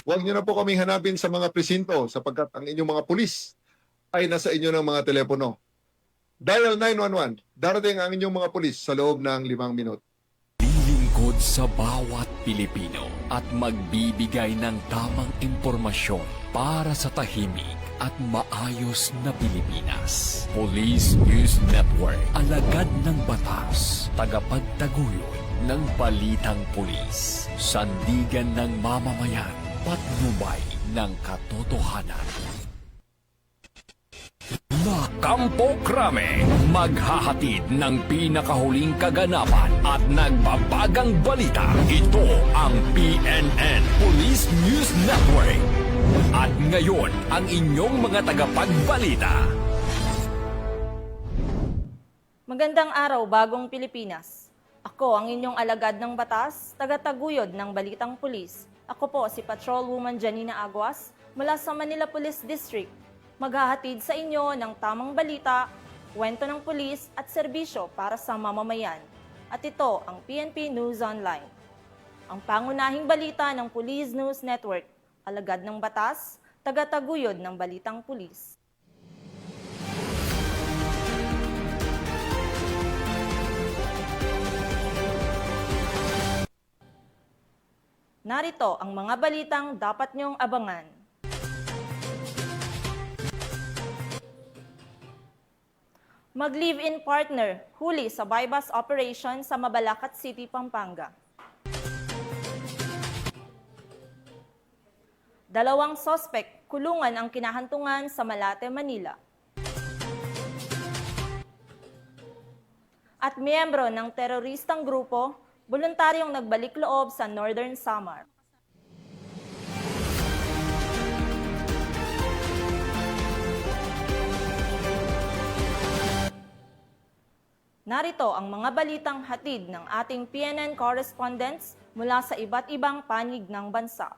Huwag niyo na po kaming hanapin sa mga presinto sapagkat ang inyong mga pulis ay nasa inyo ng mga telepono. Dial 911. Darating ang inyong mga pulis sa loob ng 5 minuto. Lilingkod sa bawat Pilipino at magbibigay ng tamang impormasyon para sa tahimik at maayos na Pilipinas. Police News Network, alagad ng batas, tagapagtaguyod ng balitang pulis, sandigan ng mamamayan, patnubay ng katotohanan. Kampo Krame, maghahatid ng pinakahuling kaganapan at nagbabagang balita. Ito ang PNN Police News Network. At ngayon, ang inyong mga tagapagbalita. Magandang araw, bagong Pilipinas. Ako ang inyong alagad ng batas, tagataguyod ng balitang pulis. Ako po si Patrolwoman Janina Aguas mula sa Manila Police District. Maghahatid sa inyo ng tamang balita, kwento ng pulis at serbisyo para sa mamamayan. At ito ang PNP News Online. Ang pangunahing balita ng Police News Network, alagad ng batas, tagataguyod ng balitang pulis. Narito ang mga balitang dapat niyong abangan. Mag-live-in partner, huli sa bypass operation sa Mabalacat City, Pampanga. Dalawang sospek, kulungan ang kinahantungan sa Malate, Manila. At miyembro ng teroristang grupo, voluntaryong nagbalik loob sa Northern Samar. Narito ang mga balitang hatid ng ating PNN correspondents mula sa iba't ibang panig ng bansa.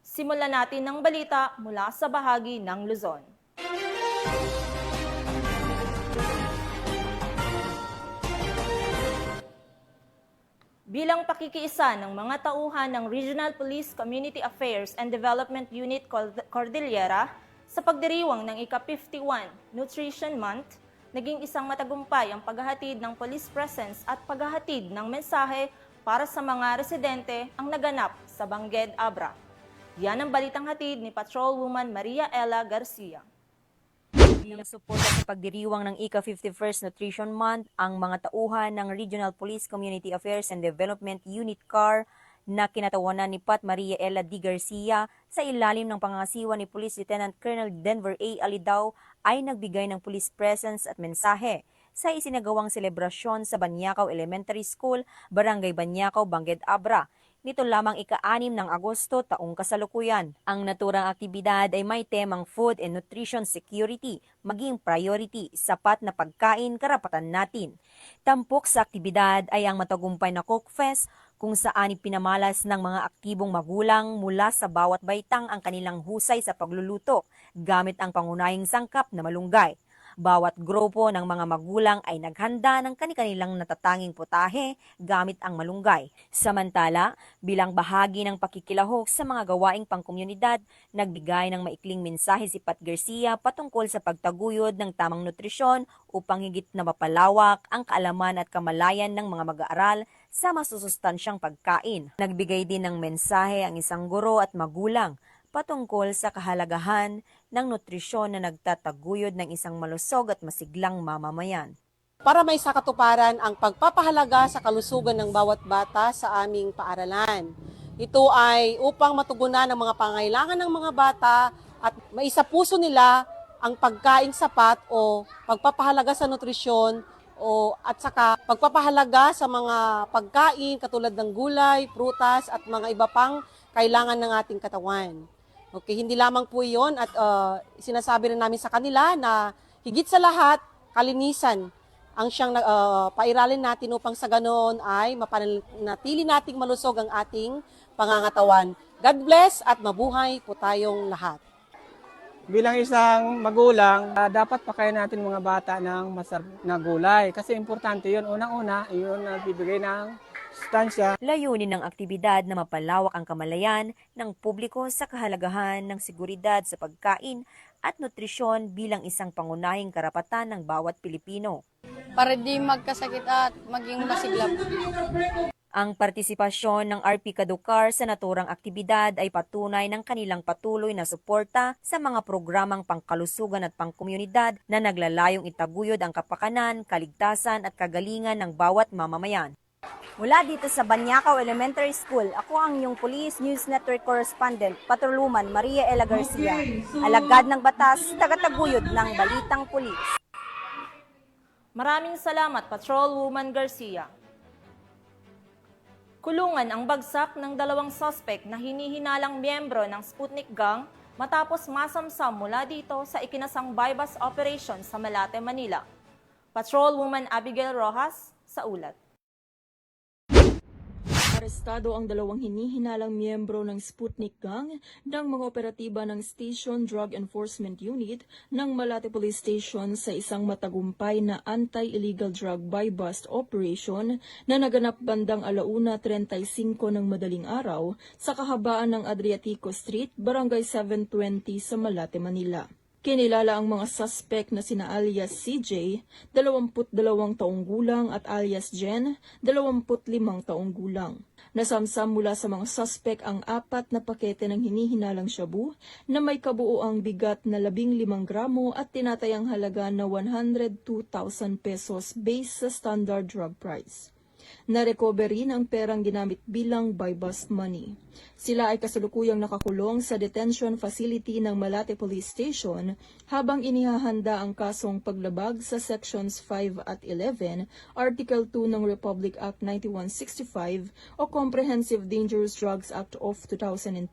Simulan natin ng balita mula sa bahagi ng Luzon. Bilang pakikiisa ng mga tauhan ng Regional Police Community Affairs and Development Unit Cordillera sa pagdiriwang ng ika-51 Nutrition Month, naging isang matagumpay ang paghahatid ng police presence at paghahatid ng mensahe para sa mga residente ang naganap sa Bangged, Abra. Yan ang balitang hatid ni Patrolwoman Maria Ella Garcia. Bilang suporta sa pagdiriwang ng ika-51st Nutrition Month, ang mga tauhan ng Regional Police Community Affairs and Development Unit CAR na kinatawanan ni Pat Maria Ella D. Garcia sa ilalim ng pangangasiwa ni Police Lieutenant Colonel Denver A. Alidao ay nagbigay ng police presence at mensahe sa isinagawang selebrasyon sa Banyakaw Elementary School, Barangay Banyakaw, Bangged, Abra. Nito lamang ika-6 ng Agosto taong kasalukuyan. Ang naturang aktibidad ay may temang Food and Nutrition Security, maging priority, sapat na pagkain, karapatan natin. Tampok sa aktibidad ay ang matagumpay na Cook Fest, kung saan ipinamalas ng mga aktibong magulang mula sa bawat baitang ang kanilang husay sa pagluluto, gamit ang pangunahing sangkap na malunggay. Bawat grupo ng mga magulang ay naghanda ng kanilang natatanging putahe gamit ang malunggay. Samantala, bilang bahagi ng pakikilahok sa mga gawaing pangkomunidad, nagbigay ng maikling mensahe si Pat Garcia patungkol sa pagtaguyod ng tamang nutrisyon upang higit na mapalawak ang kaalaman at kamalayan ng mga mag-aaral sa masusustansyang pagkain. Nagbigay din ng mensahe ang isang guro at magulang patungkol sa kahalagahan ng nutrisyon na nagtataguyod ng isang malusog at masiglang mamamayan. Para may sakatuparan ang pagpapahalaga sa kalusugan ng bawat bata sa aming paaralan. Ito ay upang matugunan ang mga pangailangan ng mga bata at maisapuso nila ang pagkaing sapat o pagpapahalaga sa nutrisyon at saka pagpapahalaga sa mga pagkain katulad ng gulay, prutas at mga iba pang kailangan ng ating katawan. Okay, hindi lamang po iyon at sinasabi rin namin sa kanila na higit sa lahat, kalinisan ang siyang pairalin natin upang sa ganoon ay mapanatili nating malusog ang ating pangangatawan. God bless at mabuhay po tayong lahat. Bilang isang magulang, dapat pakain natin mga bata ng masarap na gulay. Kasi importante yun. Unang-una, yun ang bibigay ng sustansya. Layunin ng aktibidad na mapalawak ang kamalayan ng publiko sa kahalagahan ng seguridad sa pagkain at nutrisyon bilang isang pangunahing karapatan ng bawat Pilipino. Para di magkasakit at maging masigla. Ang partisipasyon ng RP Kadukar sa naturang aktibidad ay patunay ng kanilang patuloy na suporta sa mga programang pangkalusugan at pangkomunidad na naglalayong itaguyod ang kapakanan, kaligtasan at kagalingan ng bawat mamamayan. Mula dito sa Banyakaw Elementary School, ako ang inyong Police News Network Correspondent, Patrolwoman Maria Ella Garcia, alagad ng batas, tagataguyod ng Balitang Pulis. Maraming salamat, Patrolwoman Garcia. Kulungan ang bagsak ng 2 suspect na hinihinalang miyembro ng Sputnik Gang matapos masamsam mula dito sa ikinasang bypass operation sa Malate, Manila. Patrolwoman Abigail Rojas sa ulat. Arestado ang 2 hinihinalang miyembro ng Sputnik Gang ng mga operatiba ng Station Drug Enforcement Unit ng Malate Police Station sa isang matagumpay na anti-illegal drug buy-bust operation na naganap bandang 1:35 ng madaling araw sa kahabaan ng Adriatico Street, Barangay 720 sa Malate, Manila. Kinilala ang mga suspect na sina alias CJ, 22 taong gulang at alias Jen, 25 taong gulang. Nasamsam mula sa mga suspect ang 4 na pakete ng hinihinalang shabu na may kabuoang bigat na 15 gramo at tinatayang halaga na 102,000 pesos based sa standard drug price. Na-recover rin ang perang ginamit bilang buy-bust money. Sila ay kasalukuyang nakakulong sa detention facility ng Malate Police Station habang inihahanda ang kasong paglabag sa Sections 5 at 11, Article 2 ng Republic Act 9165 o Comprehensive Dangerous Drugs Act of 2002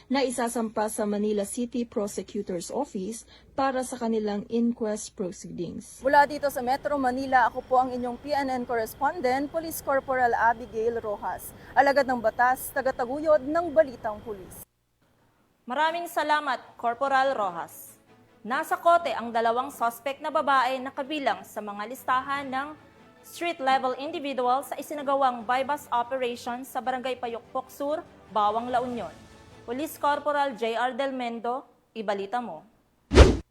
na isasampa sa Manila City Prosecutor's Office para sa kanilang inquest proceedings. Mula dito sa Metro Manila, ako po ang inyong PNN correspondent, Police Corporal Abigail Rojas, alagad ng batas, tagataguyod ng Balitang Pulis. Maraming salamat, Corporal Rojas. Nasa kote ang 2 suspect na babae na kabilang sa mga listahan ng street-level individual sa isinagawang buy-bust operation sa Barangay Payukpok Sur, Bawang, La Union. Police Corporal J.R. Del Mendo, ibalita mo.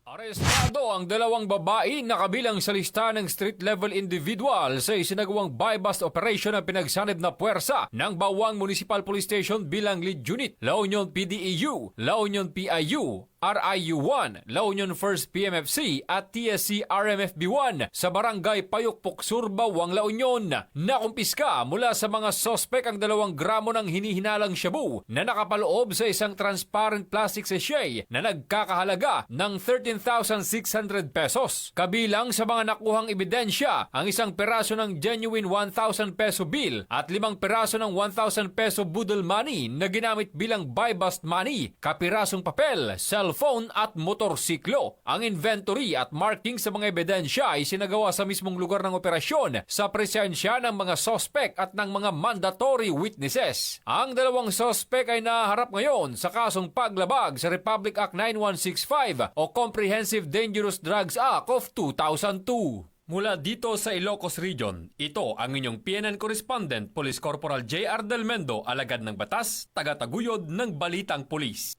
Arestado ang 2 babae na kabilang sa lista ng street-level individual sa isinagawang buy-bust operation na pinagsanib na puwersa ng Bawang Municipal Police Station bilang lead unit, La Union PDEU, La Union PIU, RIU-1, La Union 1st PMFC at TSC RMFB-1 sa Barangay Payukpok Sur, Bawang, La Union. Nakumpiska mula sa mga sospek ang 2 gramo ng hinihinalang shabu na nakapaloob sa isang transparent plastic sachet na nagkakahalaga ng 13,600 pesos. Kabilang sa mga nakuhang ebidensya ang isang peraso ng genuine 1,000 peso bill at 5 peraso ng 1,000 peso budol money na ginamit bilang buy-bust money, kapirasong papel, cellphone at motorsiklo. Ang inventory at marking sa mga ebidensya ay sinagawa sa mismong lugar ng operasyon sa presensya ng mga sospek at ng mga mandatory witnesses. Ang 2 sospek ay naharap ngayon sa kasong paglabag sa Republic Act 9165 o Comprehensive Dangerous Drugs Act of 2002. Mula dito sa Ilocos Region, ito ang inyong PNN Correspondent, Police Corporal J.R. Del Mendo, alagad ng batas, tagataguyod ng Balitang Pulis.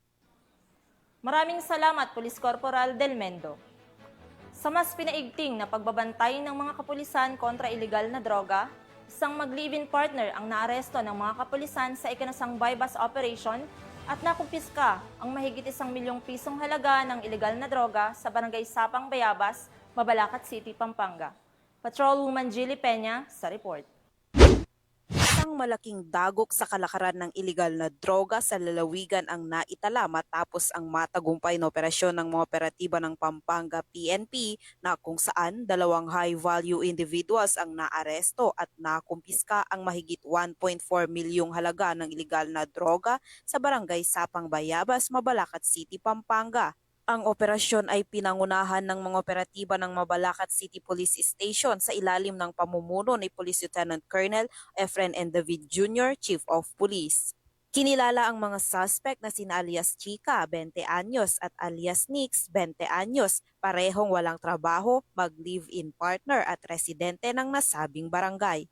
Maraming salamat, Police Corporal Del Mendo. Sa mas pinaigting na pagbabantay ng mga kapulisan kontra ilegal na droga, isang mag-live-in partner ang naaresto ng mga kapulisan sa ikinasang buy-bust operation at nakumpiska ang mahigit 1 milyong pisong halaga ng ilegal na droga sa Barangay Sapang Bayabas, Mabalacat City, Pampanga. Patrolwoman Jilly Peña sa report. Isang malaking dagok sa kalakaran ng ilegal na droga sa lalawigan ang naitala matapos ang matagumpay na operasyon ng mga operatiba ng Pampanga PNP na kung saan 2 high-value individuals ang naaresto at nakumpiska ang mahigit 1.4 milyong halaga ng ilegal na droga sa Barangay Sapang Bayabas, Mabalacat City, Pampanga. Ang operasyon ay pinangunahan ng mga operatiba ng Mabalacat City Police Station sa ilalim ng pamumuno ni Police Lieutenant Colonel Efren N. David Jr., Chief of Police. Kinilala ang mga suspect na sina alias Chica, 20 anyos at alias Nix, 20 anyos, parehong walang trabaho, mag-live-in partner at residente ng nasabing barangay.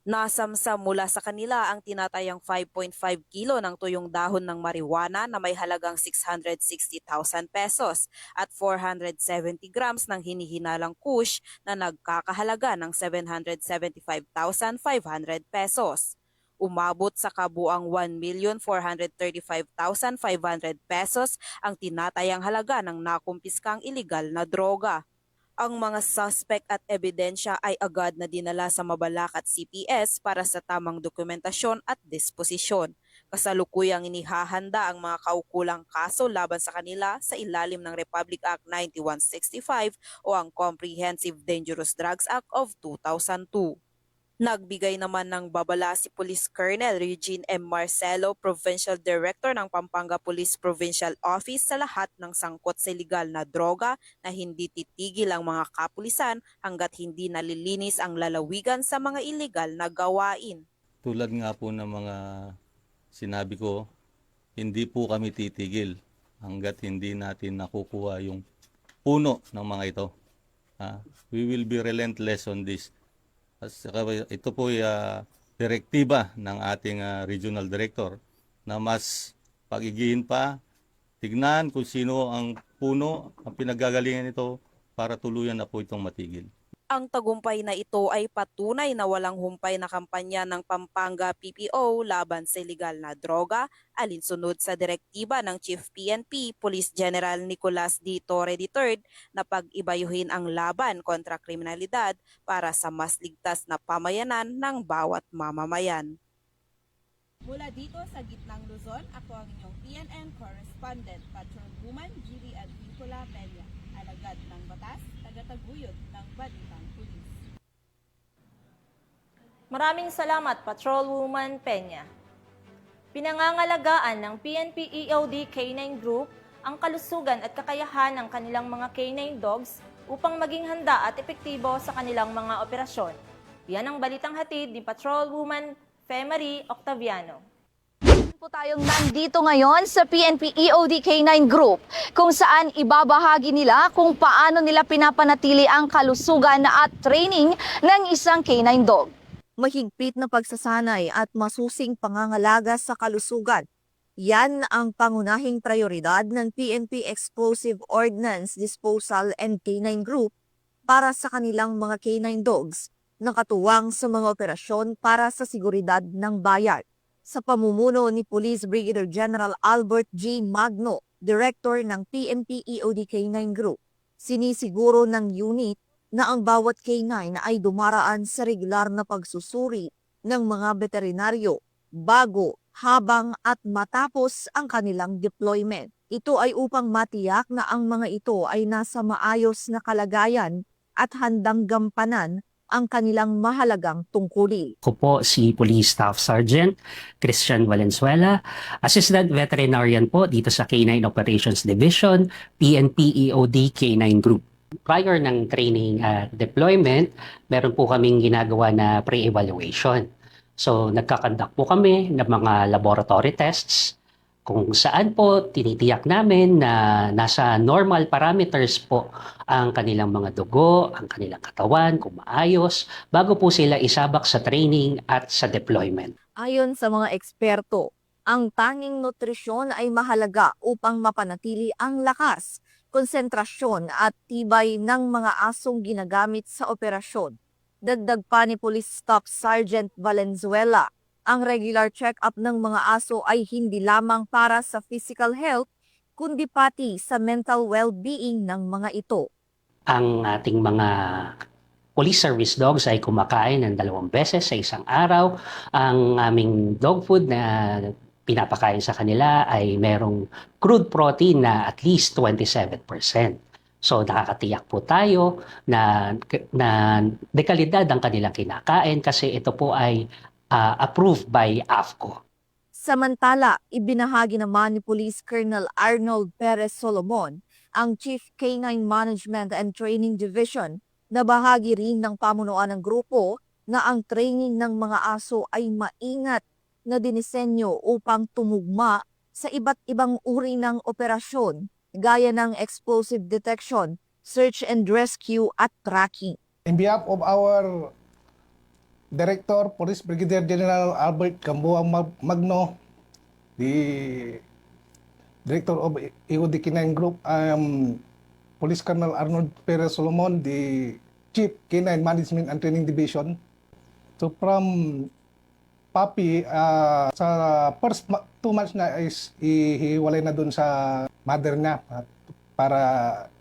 Nasamsam mula sa kanila ang tinatayang 5.5 kilo ng tuyong dahon ng marijuana na may halagang 660,000 pesos at 470 grams ng hinihinalang kush na nagkakahalaga ng 775,500 pesos. Umabot sa kabuang 1,435,500 pesos ang tinatayang halaga ng nakumpiskang iligal na droga. Ang mga suspect at ebidensya ay agad na dinala sa Mabalacat CPS para sa tamang dokumentasyon at disposisyon. Kasalukuyang inihahanda ang mga kaukulang kaso laban sa kanila sa ilalim ng Republic Act 9165 o ang Comprehensive Dangerous Drugs Act of 2002. Nagbigay naman ng babala si Police Colonel Eugene M. Marcelo, Provincial Director ng Pampanga Police Provincial Office sa lahat ng sangkot sa illegal na droga na hindi titigil ang mga kapulisan hanggat hindi nalilinis ang lalawigan sa mga illegal na gawain. Tulad nga po ng mga sinabi ko, hindi po kami titigil hanggat hindi natin nakukuha yung puno ng mga ito. We will be relentless on this. Ito po ay direktiba ng ating regional director na mas pagigihin pa, tignan kung sino ang puno, ang pinagagalingan nito para tuluyan na po itong matigil. Ang tagumpay na ito ay patunay na walang humpay na kampanya ng Pampanga PPO laban sa illegal na droga, alinsunod sa direktiba ng Chief PNP Police General Nicolas D. Torre III na pag-ibayuhin ang laban kontra kriminalidad para sa mas ligtas na pamayanan ng bawat mamamayan. Mula dito sa gitnang Luzon, ako ang inyong PNN correspondent, Patrolwoman Gili Advincula Peña, alagad ng batas, tagataguyod ng balitang pulis. Maraming salamat, Patrolwoman Peña. Pinangangalagaan ng PNP EOD K9 Group ang kalusugan at kakayahan ng kanilang mga K9 dogs upang maging handa at epektibo sa kanilang mga operasyon. Yan ang balitang hatid ni Patrolwoman Marie Octaviano. Po tayong nandito ngayon sa PNP EOD K9 Group kung saan ibabahagi nila kung paano nila pinapanatili ang kalusugan at training ng isang K9 dog. Mahigpit na pagsasanay at masusing pangangalaga sa kalusugan. Yan ang pangunahing prioridad ng PNP Explosive Ordnance Disposal and K9 Group para sa kanilang mga K9 dogs na katuwang sa mga operasyon para sa seguridad ng bayan. Sa pamumuno ni Police Brigadier General Albert G. Magno, Director ng PNP EOD K9 Group, sinisiguro ng unit na ang bawat K9 ay dumaraan sa regular na pagsusuri ng mga veterinaryo bago, habang at matapos ang kanilang deployment. Ito ay upang matiyak na ang mga ito ay nasa maayos na kalagayan at handang gampanan ang kanilang mahalagang tungkulin. Ako po si Police Staff Sergeant Christian Valenzuela, Assistant Veterinarian po dito sa K9 Operations Division, PNP EOD K9 Group. Prior ng training at deployment, meron po kaming ginagawa na pre-evaluation. So nagkakandak po kami ng mga laboratory tests kung saan po tinitiyak namin na nasa normal parameters po ang kanilang mga dugo, ang kanilang katawan, kung maayos, bago po sila isabak sa training at sa deployment. Ayon sa mga eksperto, ang tanging nutrisyon ay mahalaga upang mapanatili ang lakas, konsentrasyon at tibay ng mga asong ginagamit sa operasyon. Dagdag pa ni Police Staff Sergeant Valenzuela, ang regular check-up ng mga aso ay hindi lamang para sa physical health, kundi pati sa mental well-being ng mga ito. Ang ating mga police service dogs ay kumakain ng 2 beses sa isang araw. Ang aming dog food na pinapakain sa kanila ay merong crude protein na at least 27%. So nakakatiyak po tayo na dekalidad ang kanilang kinakain kasi ito po ay approved by AFCO. Samantala, ibinahagi naman ni Police Colonel Arnold Perez Solomon, ang Chief K9 Management and Training Division, na bahagi rin ng pamunuan ng grupo na ang training ng mga aso ay maingat na dinisenyo upang tumugma sa iba't ibang uri ng operasyon gaya ng explosive detection, search and rescue at tracking. In behalf of our Director, Police Brigadier General Albert Gamboa Magno, the Director of EOD K9 Group, I am Police Colonel Arnold Perez Solomon, the Chief K9 Management and Training Division. So from Papi, sa first 2 months na is ihiwalay na dun sa mother niya para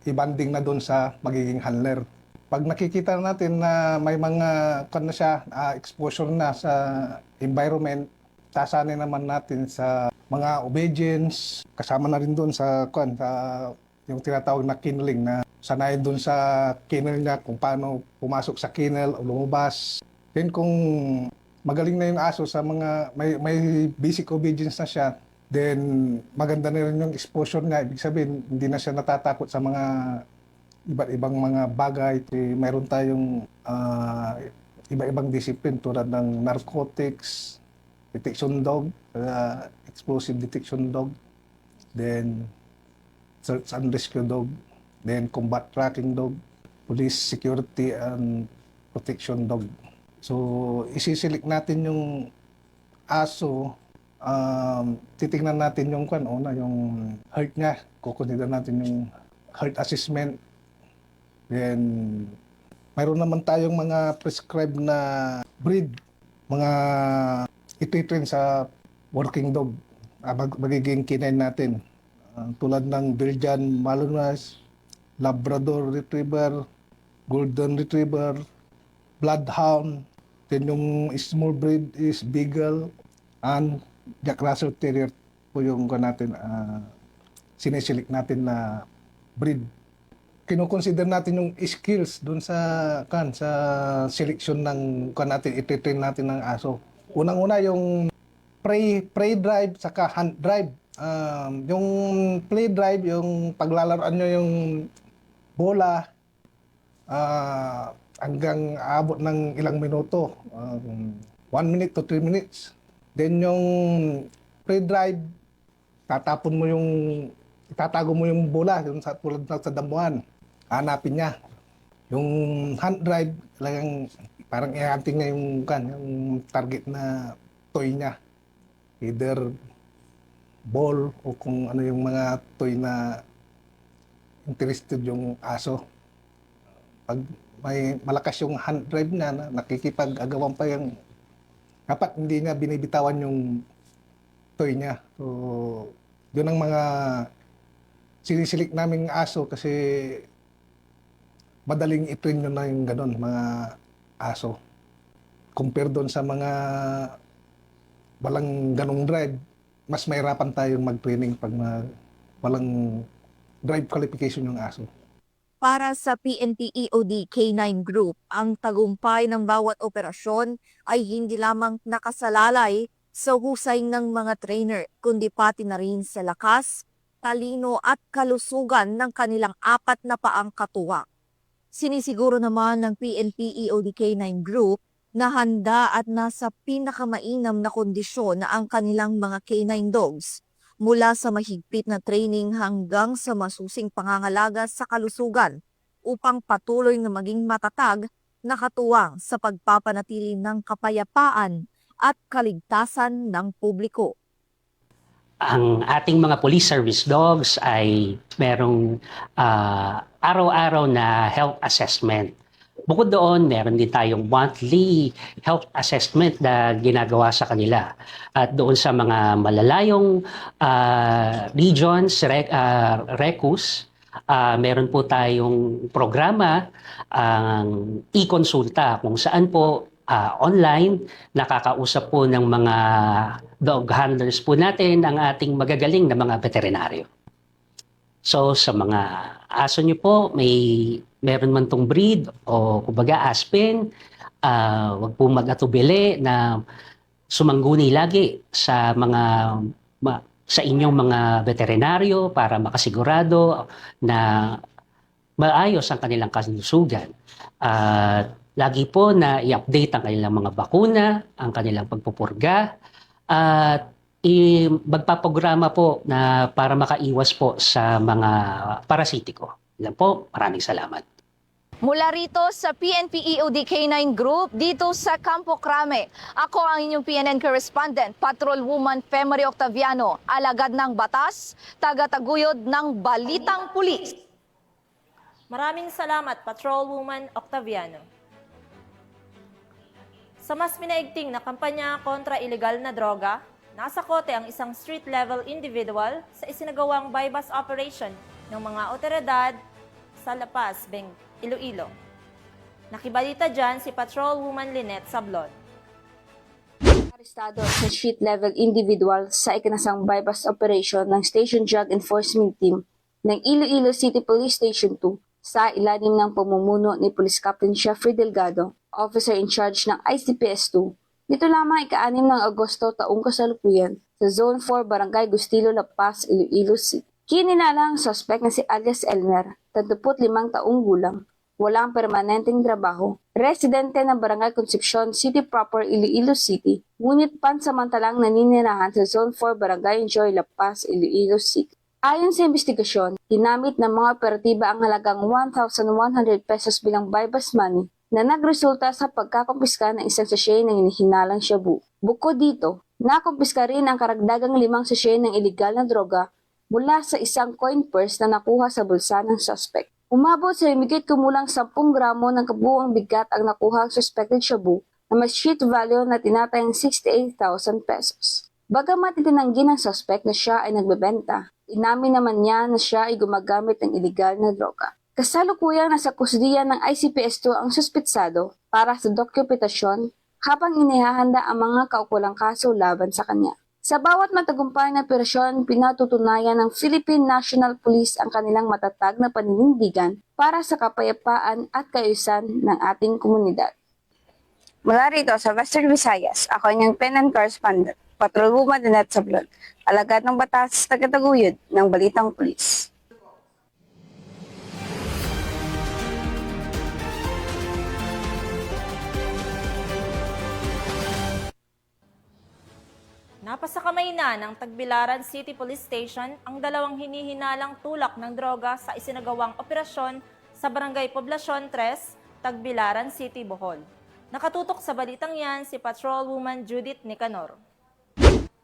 i-banding na dun sa magiging handler. Pag nakikita natin na may mga exposure na sa environment, sasanay naman natin sa mga obedience, kasama na rin doon sa yung tinatawag na kinneling, na sanay doon sa kennel niya kung paano pumasok sa kennel o lumabas. Then kung magaling na yung aso sa mga may basic obedience na siya, then maganda na rin yung exposure niya. Ibig sabihin, hindi na siya natatakot sa mga iba't ibang mga bagay. Mayroon tayong iba-ibang discipline tulad ng narcotics, detection dog, explosive detection dog, then search and rescue dog, then combat tracking dog, police security and protection dog. So isisilik natin yung aso, titingnan natin yung yung heart niya, kukonsider natin yung heart assessment. Then, mayroon naman tayong mga prescribed na breed, mga ititrain sa working dog, magiging K9 natin. Tulad ng Belgian Malinois, Labrador Retriever, Golden Retriever, Bloodhound. Then yung small breed is Beagle and Jack Russell Terrier po yung natin, sinisilik natin na breed. Kino-consider natin yung skills doon sa selection ng natin, ititrain natin ng aso. Unang-una yung prey drive saka hunt drive. Yung play drive, yung paglalaroan nyo yung bola hanggang abot ng ilang minuto, 1 minute to 3 minutes. Then yung prey drive, itatago mo yung bola yung tulad sa damuhan, hanapin niya. Yung hunt drive, parang i-hunting niya yung target na toy niya. Either ball o kung ano yung mga toy na interested yung aso. Pag may malakas yung hunt drive niya, nakikipag-agawan pa yung, dapat hindi niya binibitawan yung toy niya. So, yun ang mga sinisilik naming aso kasi madaling i-train nyo na yung ganun, mga aso. Compare doon sa mga walang ganong drive, mas mahirapan tayong mag-training pag walang drive qualification yung aso. Para sa PNP EOD K9 Group, ang tagumpay ng bawat operasyon ay hindi lamang nakasalalay sa husay ng mga trainer, kundi pati na rin sa lakas, talino at kalusugan ng kanilang 4 na paang katuwang. Sinisiguro naman ng PNP EOD K9 Group na handa at nasa pinakamainam na kondisyon na ang kanilang mga K9 dogs, mula sa mahigpit na training hanggang sa masusing pangangalaga sa kalusugan, upang patuloy na maging matatag na katuwang sa pagpapanatili ng kapayapaan at kaligtasan ng publiko. Ang ating mga police service dogs ay merong araw-araw na health assessment. Bukod doon, meron din tayong monthly health assessment na ginagawa sa kanila. At doon sa mga malalayong regions, RECUS, meron po tayong programa, ang e-consulta, kung saan po online, nakakausap po ng mga dog handlers po natin ang ating magagaling na mga veterinaryo. So sa mga aso nyo po, meron man tong breed o kumbaga Aspen, wag po mag-atubili na sumangguni lagi sa sa inyong mga veterinaryo para makasigurado na maayos ang kanilang kalusugan. Lagi po na i-update ang kanilang mga bakuna, ang kanilang pagpupurga, at magpaprograma po na para makaiwas po sa mga parasitiko. Yan po, maraming salamat. Mula rito sa PNP EOD K9 Group, dito sa Campo Crame. Ako ang inyong PNN correspondent, Patrolwoman Femery Octaviano, alagad ng batas, taga-taguyod ng Balitang Pulis. Maraming salamat, Patrolwoman Octaviano. Sa mas minaigting na kampanya kontra ilegal na droga, nasa kote ang isang street-level individual sa isinagawang bypass operation ng mga otoridad sa La Paz, Iloilo. Nakibalita dyan si Patrolwoman Lynette Sablon. Arestado sa street-level individual sa ikinasang bypass operation ng Station Drug Enforcement Team ng Iloilo City Police Station 2 sa ilalim ng pamumuno ni Police Captain Jeffrey Delgado, Officer in Charge ng ICPS 2. Nito lamang ika-6 ng Agosto taong kasalukuyan sa Zone 4 Barangay Gustilo, La Paz, Iloilo City. Kinilala ang suspect na si alias Elmer, 35 taong gulang, walang permanenteng trabaho, residente ng Barangay Concepcion City Proper, Iloilo City, ngunit pansamantalang naninirahan sa Zone 4 Barangay Enjoy, La Paz, Iloilo City. Ayon sa investigasyon, ginamit ng mga operatiba ang halagang 1,100 pesos bilang bypass money na nagresulta sa pagkakumpiska ng isang sachet ng hinihinalang shabu. Bukod dito, nakumpiska rin ang karagdagang 5 sachet ng illegal na droga mula sa isang coin purse na nakuha sa bulsa ng suspect. Umabot sa higit kumulang 10 gramo ng kabuuang bigat ang nakuha ang suspected shabu na may street value na tinatayang 68,000 pesos. Bagamat itinanggi ng suspect na siya ay nagbebenta, inamin naman niya na siya ay gumagamit ng illegal na droga. Kasalukuyang nasa kusdiya ng ICPS 2 ang suspetsado para sa dokumentasyon habang inihahanda ang mga kaukulang kaso laban sa kanya. Sa bawat matagumpay na operasyon, pinatutunayan ng Philippine National Police ang kanilang matatag na paninindigan para sa kapayapaan at kaayusan ng ating komunidad. Mula rito sa Western Visayas, ako ang PNN correspondent, Patrolwoman Lynette Sablon, alagad ng batas, taga-taguyod ng Balitang Pulis. Napasakamay na ng Tagbilaran City Police Station ang 2 hinihinalang tulak ng droga sa isinagawang operasyon sa Barangay Poblacion 3, Tagbilaran City, Bohol. Nakatutok sa balitang yan si Patrolwoman Judith Nicanor.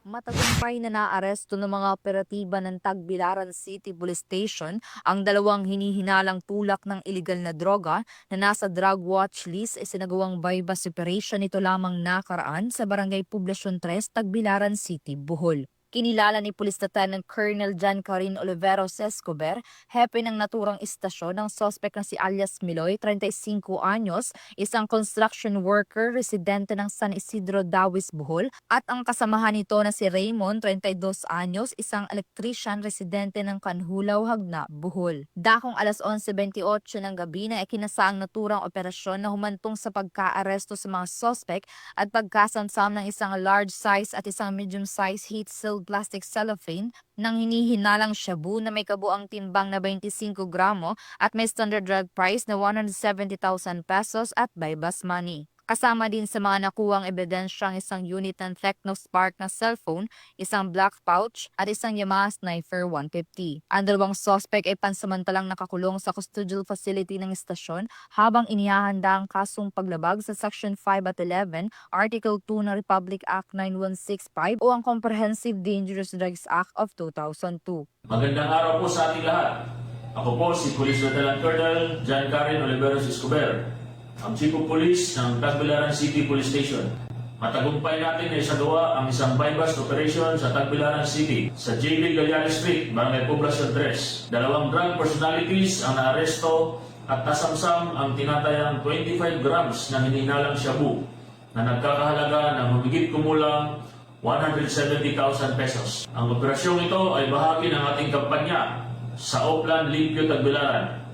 Matagumpay na naaresto ng mga operatiba ng Tagbilaran City Police Station ang 2 hinihinalang tulak ng iligal na droga na nasa drug watch list ay sinagawang bypass operation ito lamang nakaraan sa Barangay Poblacion 3, Tagbilaran City, Bohol. Kinilala ni Police Lieutenant Colonel John Karin Oliveros Escobar, hepe ng naturang istasyon ng suspect na si alias Miloy, 35 anyos, isang construction worker residente ng San Isidro, Dawis, Bohol, at ang kasamahan nito na si Raymond, 32 anyos, isang electrician residente ng Kanhulaw, Hagna, Bohol. Dakong alas 11:28 ng gabi na ikinasaang naturang operasyon na humantong sa pagka-aresto sa mga suspect at pagkasamsam ng isang large size at isang medium size heat-sealed plastic cellophane ng hinihinalang shabu na may kabuang timbang na 25 gramo at may standard drug price na 170,000 pesos at bypass money. Kasama din sa mga nakuwang ebidensyang isang unit ng Technospark na cellphone, isang black pouch at isang Yamaha Sniper 150. Ang 2 suspect ay pansamantalang nakakulong sa custodial facility ng istasyon habang inihahanda ang kasong paglabag sa Section 5 at 11, Article 2 ng Republic Act 9165 o ang Comprehensive Dangerous Drugs Act of 2002. Magandang araw po sa ating lahat. Ako po si Police Lieutenant Colonel John Karin Oliveros Escobar, ang Chief of Police ng Tagbilaran City Police Station. Matagumpay natin na isagawa ang isang bypass operation sa Tagbilaran City sa JB Galiano Street, Barangay Poblacion 3. 2 drug personalities ang naaresto at nasamsam ang tinatayang 25 grams ng hinihinalang shabu na nagkakahalaga ng humigit kumulang 170,000 pesos. Ang operasyong ito ay bahagi ng ating kampanya sa Oplan Limpio Tagbilaran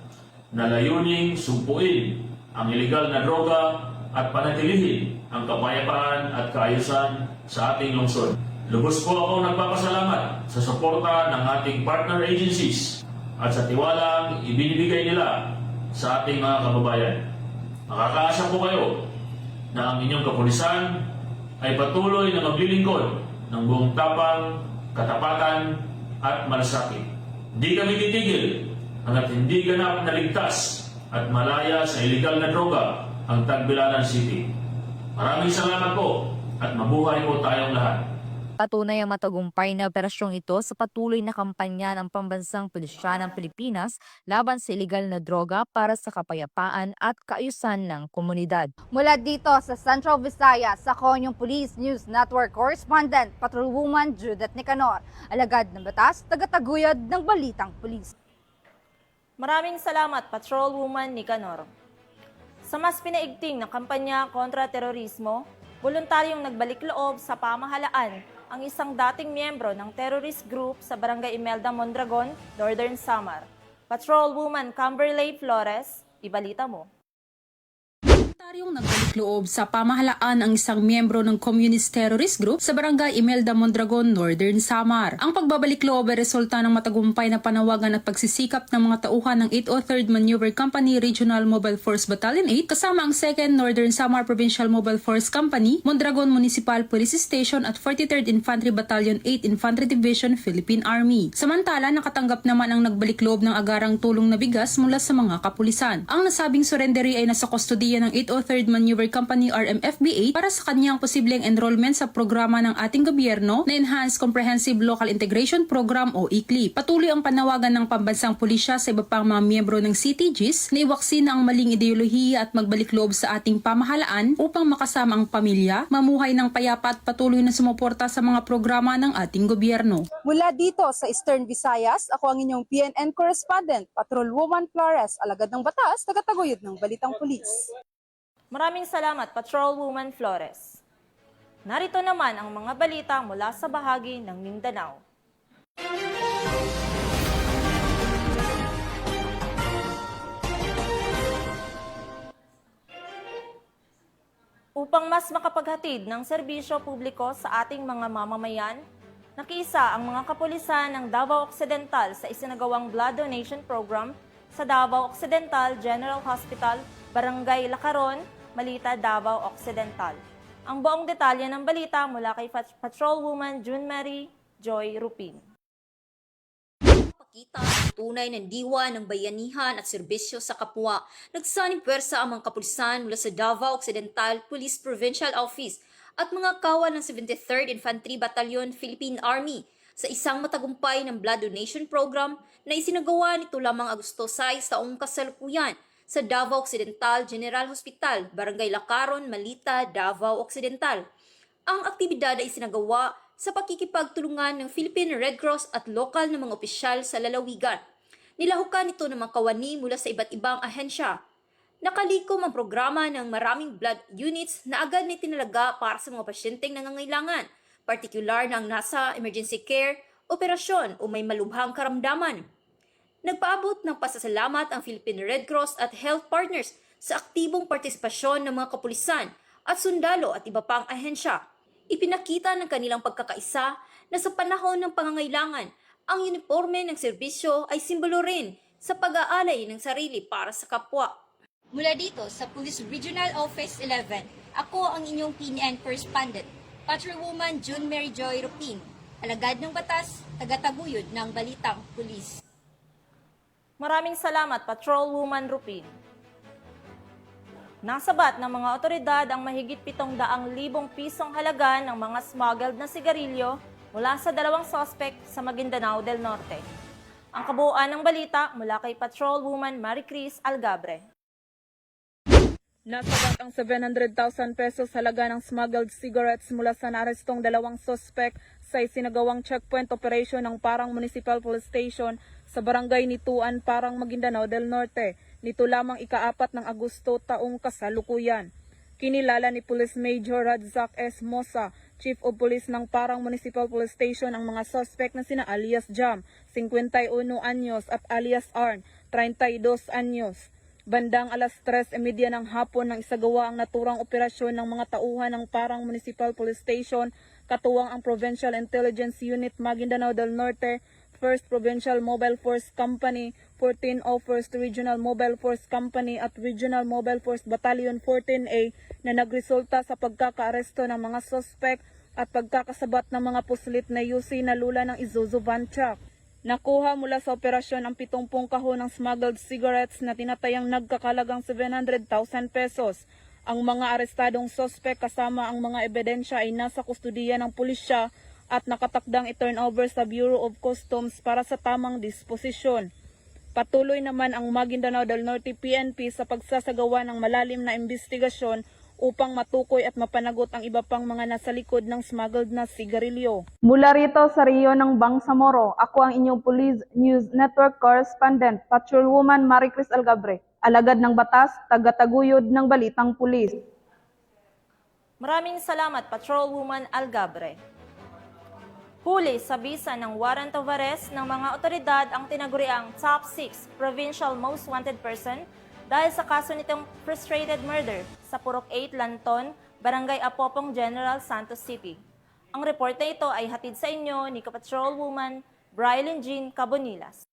na layuning sumpuin ang iligal na droga at panatilihin ang kapayapaan at kaayusan sa ating lungsod. Lubos po ako nagpapasalamat sa suporta ng ating partner agencies at sa tiwalang ibinibigay nila sa ating mga kababayan. Makakaasa po kayo na ang inyong kapulisan ay patuloy na maglilingkod ng buong tapang, katapatan at malasakit. Hindi kami titigil hanggat hindi ganap na ligtas at malaya sa iligal na droga ang Tagbilaran City. Maraming salamat po at mabuhay po tayong lahat. Patunay ang matagumpay na operasyong ito sa patuloy na kampanya ng Pambansang Pulisya ng Pilipinas laban sa iligal na droga para sa kapayapaan at kaayusan ng komunidad. Mula dito sa Central Visayas, ako yung Police News Network Correspondent, Patrolwoman Judith Nicanor, alagad ng batas, tagataguyod ng Balitang Pulis. Maraming salamat, Patrolwoman Nicanor. Sa mas pinaigting na kampanya kontra terorismo, voluntaryong nagbalik loob sa pamahalaan ang isang dating miyembro ng terrorist group sa Barangay Imelda, Mondragon, Northern Samar. Patrolwoman Camberley Flores, ibalita mo. Voluntaryong nagbalik loob sa pamahalaan ang isang miyembro ng Communist Terrorist Group sa Barangay Imelda, Mondragon, Northern Samar. Ang pagbabalik loob ay resulta ng matagumpay na panawagan at pagsisikap ng mga tauhan ng 803rd Maneuver Company Regional Mobile Force Battalion 8 kasama ang 2nd Northern Samar Provincial Mobile Force Company, Mondragon Municipal Police Station at 43rd Infantry Battalion 8 Infantry Division, Philippine Army. Samantala, nakatanggap naman ang nagbalik loob ng agarang tulong na bigas mula sa mga kapulisan. Ang nasabing surrendery ay nasa kustodiya ng 803rd Maneuver Company RMFB8 para sa kanyang posibleng enrollment sa programa ng ating gobyerno na Enhanced Comprehensive Local Integration Program o ECLIP. Patuloy ang panawagan ng pambansang pulisya sa iba pang mga miyembro ng CTGs na iwaksi na ang maling ideolohiya at magbalik loob sa ating pamahalaan upang makasama ang pamilya, mamuhay ng payapa at patuloy na sumuporta sa mga programa ng ating gobyerno. Mula dito sa Eastern Visayas, ako ang inyong PNN Correspondent, Patrolwoman Flores, alagad ng batas, tagataguyod ng Balitang Pulis. Maraming salamat, Patrolwoman Flores. Narito naman ang mga balita mula sa bahagi ng Mindanao. Upang mas makapaghatid ng serbisyo publiko sa ating mga mamamayan, nakiisa ang mga kapulisan ng Davao Occidental sa isinagawang blood donation program sa Davao Occidental General Hospital, Barangay Lacaron, Malita, Davao Occidental. Ang buong detalye ng balita mula kay Patrolwoman June Mary Joy Rupin. Pakita ang tunay ng diwa ng bayanihan at serbisyo sa kapwa. Nagsaning pwersa ang mga kapulisan mula sa Davao Occidental Police Provincial Office at mga kawal ng 73rd Infantry Battalion, Philippine Army sa isang matagumpay ng blood donation program na isinagawa nito lamang Agosto 6 taong kasalukuyan sa Davao Occidental General Hospital, Barangay Lacaron, Malita, Davao Occidental. Ang aktibidad ay isinagawa sa pakikipagtulungan ng Philippine Red Cross at lokal na mga opisyal sa lalawigan. Nilahukan ito ng mga kawani mula sa iba't ibang ahensya. Nakalikom ang programa ng maraming blood units na agad na tinalaga para sa mga pasyenteng nangangailangan, partikular na ang nasa emergency care, operasyon o may malubhang karamdaman. Nagpaabot ng pasasalamat ang Philippine Red Cross at health partners sa aktibong partisipasyon ng mga kapulisan at sundalo at iba pang ahensya. Ipinakita ng kanilang pagkakaisa na sa panahon ng pangangailangan, ang uniforme ng serbisyo ay simbolo rin sa pag-aalay ng sarili para sa kapwa. Mula dito sa Police Regional Office 11, ako ang inyong PNN Correspondent, Patrolwoman June Mary Joy Rupin, alagad ng batas, tagataguyod ng Balitang Pulis. Maraming salamat, Patrolwoman Rupin. Nasabat ng mga otoridad ang mahigit 700,000 pisong halaga ng mga smuggled na sigarilyo mula sa 2 suspect sa Maguindanao del Norte. Ang kabuuan ng balita mula kay Patrolwoman Maricris Algabre. Nasabat ang 700,000 pesos halaga ng smuggled cigarettes mula sa naarestong 2 suspect sa isinagawang checkpoint operation ng Parang Municipal Police Station sa Barangay Nituan, Parang, Maguindanao del Norte. Nito lamang ika-4 ng Agosto taong kasalukuyan. Kinilala ni Police Major Radzak S. Mosa, Chief of Police ng Parang Municipal Police Station, ang mga suspect na sina alias Jam, 51 anyos at alias Arn, 32 anyos. Bandang alas 3:30 ng hapon nang isagawa ang naturang operasyon ng mga tauhan ng Parang Municipal Police Station, katuwang ang Provincial Intelligence Unit Maguindanao del Norte, 1st Provincial Mobile Force Company, 1401st Regional Mobile Force Company at Regional Mobile Force Battalion 14A na nagresulta sa pagkakaaresto ng mga suspect at pagkakasabat ng mga puslit na UC na lula ng Isuzu van truck. Nakuha mula sa operasyon ang 70 kahon ng smuggled cigarettes na tinatayang nagkakalagang 700,000 pesos. Ang mga arestadong sospek kasama ang mga ebidensya ay nasa kustudiya ng pulisya at nakatakdang i-turnover sa Bureau of Customs para sa tamang disposisyon. Patuloy naman ang Maguindanao del Norte PNP sa pagsasagawa ng malalim na investigasyon upang matukoy at mapanagot ang iba pang mga nasa likod ng smuggled na sigarilyo. Mula rito sa rehiyon ng Bangsamoro, ako ang inyong Police News Network Correspondent, Patrolwoman Maricris Algabre, alagad ng batas, tagataguyod ng balitang pulis. Maraming salamat, Patrolwoman Algabre. Huli sa bisa ng warrant of arrest ng mga otoridad ang tinaguriang top 6 provincial most wanted person dahil sa kaso nitong frustrated murder sa Purok 8, Lanton, Barangay Apopong, General Santos City. Ang report na ito ay hatid sa inyo ni Patrolwoman Brylin Jean Cabonilas.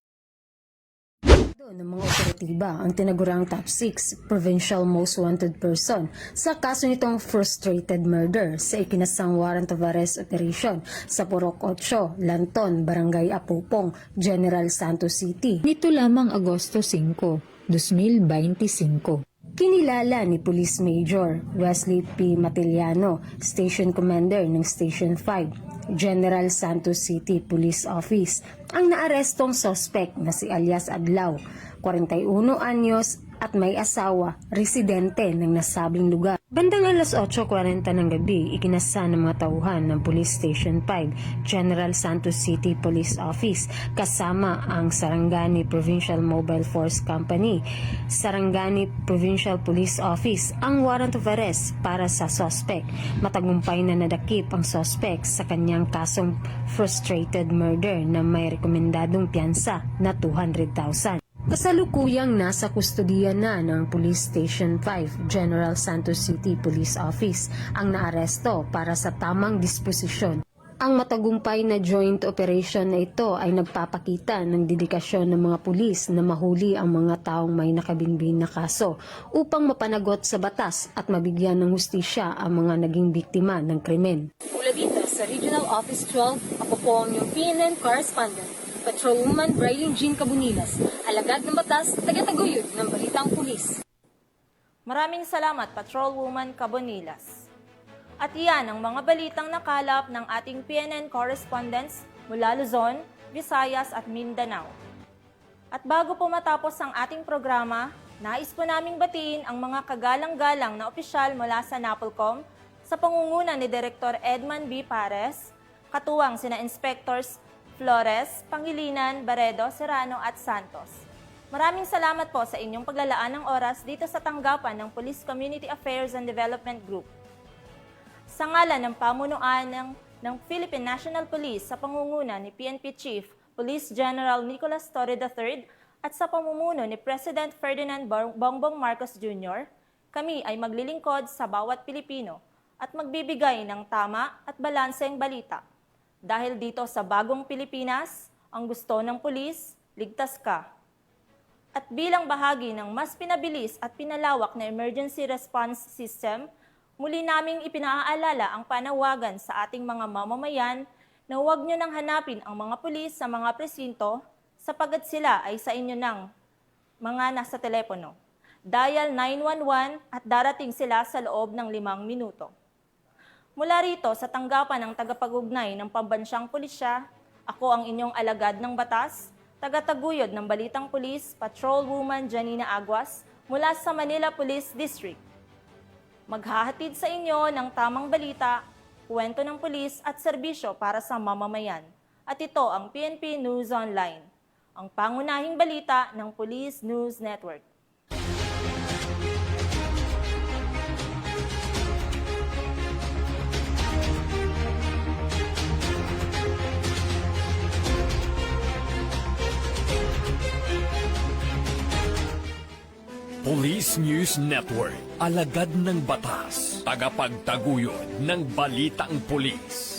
Ng mga operatiba ang tinagurang top 6 provincial most wanted person sa kaso nitong frustrated murder sa ikinasang warrant of arrest operation sa Purok 8, Lanton, Barangay Apopong, General Santos City. Nito lamang Agosto 5, 2025. Kinilala ni Police Major Wesley P. Matiliano, Station Commander ng Station 5, General Santos City Police Office, ang naarestong suspect na si alias Adlaw, 41 anyos at may asawa, residente ng nasabing lugar. Bandang alas 8:40 ng gabi, ikinasa ng mga tauhan ng Police Station 5, General Santos City Police Office, kasama ang Sarangani Provincial Mobile Force Company, Sarangani Provincial Police Office, ang warrant of arrest para sa suspect. Matagumpay na nadakip ang suspect sa kanyang kasong frustrated murder na may rekomendadong piyansa na 200,000. Kasalukuyang nasa kustodiya na ng Police Station 5, General Santos City Police Office ang naaresto para sa tamang disposisyon. Ang matagumpay na joint operation na ito ay nagpapakita ng dedikasyon ng mga pulis na mahuli ang mga taong may nakabinbin na kaso upang mapanagot sa batas at mabigyan ng hustisya ang mga naging biktima ng krimen. Mula dito sa Regional Office 12, ako po ang inyong PNN Correspondent, Patrolwoman Brylin Jean Cabonilas, alagad ng batas, tagataguyod ng balitang pulis. Maraming salamat, Patrolwoman Cabonilas. At iyan ang mga balitang nakalap ng ating PNN correspondents mula Luzon, Visayas at Mindanao. At bago po matapos ang ating programa, nais po naming batiin ang mga kagalang-galang na opisyal mula sa NAPOLCOM sa pangunguna ni Director Edman B. Pares, katuwang sina Inspectors Flores, Pangilinan, Baredo, Serrano at Santos. Maraming salamat po sa inyong paglalaan ng oras dito sa tanggapan ng Police Community Affairs and Development Group. Sa ngalan ng pamunuan ng Philippine National Police sa pangunguna ni PNP Chief Police General Nicolas Torre III at sa pamumuno ni President Ferdinand Bongbong Marcos Jr., kami ay maglilingkod sa bawat Pilipino at magbibigay ng tama at balanseng balita. Dahil dito sa bagong Pilipinas, ang gusto ng pulis, ligtas ka. At bilang bahagi ng mas pinabilis at pinalawak na emergency response system, muli naming ipinaalala ang panawagan sa ating mga mamamayan na huwag nyo nang hanapin ang mga pulis sa mga presinto sapagkat sila ay sa inyo ng mga nasa telepono. Dial 911 at darating sila sa loob ng 5 minuto. Mula rito sa tanggapan ng tagapag-ugnay ng pambansyang pulisya, ako ang inyong alagad ng batas, tagataguyod ng balitang pulis, Patrolwoman Janina Aguas, mula sa Manila Police District. Maghahatid sa inyo ng tamang balita, kwento ng pulis at serbisyo para sa mamamayan. At ito ang PNP News Online, ang pangunahing balita ng Police News Network. Police News Network, alagad ng batas, tagapagtaguyod ng balitang pulis.